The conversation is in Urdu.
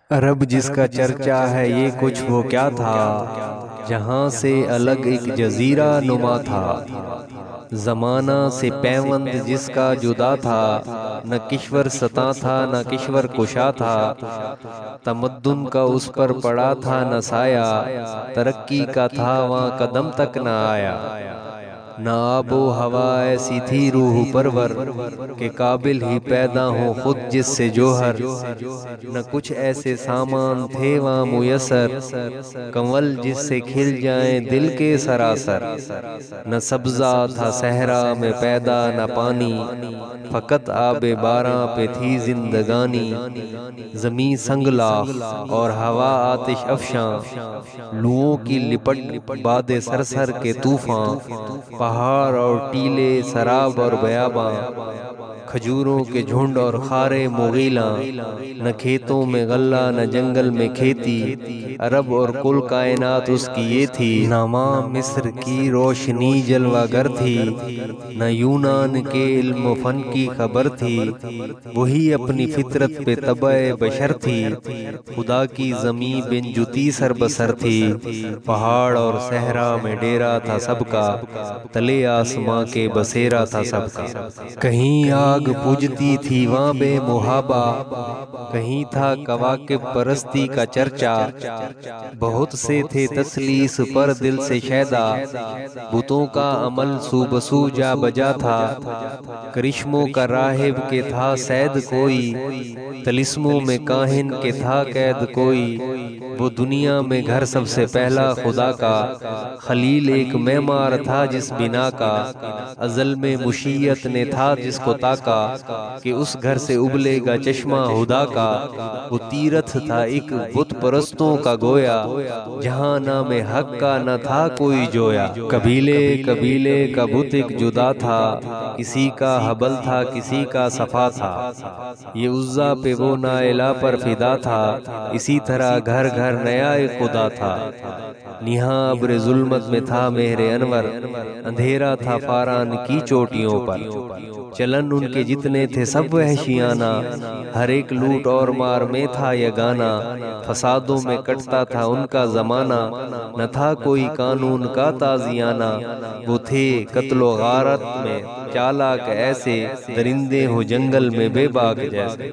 عرب جس کا چرچا ہے یہ کچھ وہ کیا تھا، جہاں سے الگ ایک جزیرہ نما تھا۔ زمانہ سے پیوند جس کا جدا تھا، نہ کشور ستا تھا نہ کشور کشا تھا۔ تمدن کا اس پر پڑا تھا نہ سایہ، ترقی کا تھا وہاں قدم تک نہ آیا۔ نہ آب و ہوا ایسی تھی روح پرور، کہ قابل ہی پیدا ہو خود جس سے جوہر۔ نہ کچھ ایسے سامان تھے وہاں میسر، کنول جس سے کھل جائیں دل کے سراسر۔ نہ سبزہ تھا صحرا میں پیدا نہ پانی، فقط آب باراں پہ تھی زندگانی۔ زمیں سنگلاخ اور ہوا آتش افشاں، لوؤں کی لپٹ باد سرسر کے طوفاں۔ پہاڑ اور ٹیلے سراب اور بیاباں، کھجوروں کے جھنڈ اور خارے مغیلاں۔ نہ کھیتوں میں غلہ نہ جنگل میں کھیتی، عرب اور کل کائنات اس کی یہ تھی۔ نہ ماں مصر کی روشنی جلوہ گر تھی، نہ یونان کے علم و فن کی خبر تھی۔ وہی اپنی فطرت پہ طبع بشر تھی، خدا کی زمیں بن جتی سر بسر تھی۔ پہاڑ اور صحرا میں ڈیرا تھا سب کا، تلے آسماں کے بسیرا تھا سب کا۔ کہیں آگ بجھتی تھی وہاں بے محابہ، کہیں تھا کواکب پرستی کا چرچا۔ بہت سے تھے تثلیث پر دل سے شیدا، بتوں کا عمل سو بسو جا بجا تھا۔ کرشموں کا راہب کے تھا سید کوئی، طلسموں میں کاہن کے تھا قید کوئی۔ وہ دنیا میں گھر سب سے پہلا خدا کا، خلیل ایک معمار تھا جس بنا کا۔ ازل میں مشیت نے تھا جس کو تاکا، کہ اس گھر سے ابلے گا چشمہ ہدا کا۔ وہ تیرتھ تھا ایک بت پرستوں کا گویا، جہاں نام حق کا نہ تھا کوئی جویا۔ قبیلے قبیلے کا بت ایک جدا تھا، کسی کا حبل تھا کسی کا صفا تھا۔ یہ عزا پہ وہ نائلہ پر فدا تھا، اسی طرح گھر گھر نیا ایک خدا تھا۔ نہاں ابر ظلمت میں تھا مہر انور، اندھیرا تھا فاران کی چوٹیوں پر۔ چلن ان کے جتنے تھے سب وحشیانہ، ہر ایک لوٹ اور مار میں تھا یگانہ۔ فسادوں میں کٹتا تھا ان کا زمانہ، نہ تھا کوئی قانون کا تازیانہ۔ وہ تھے قتل و غارت میں چالاک ایسے، درندے ہو جنگل میں بے باک جیسے۔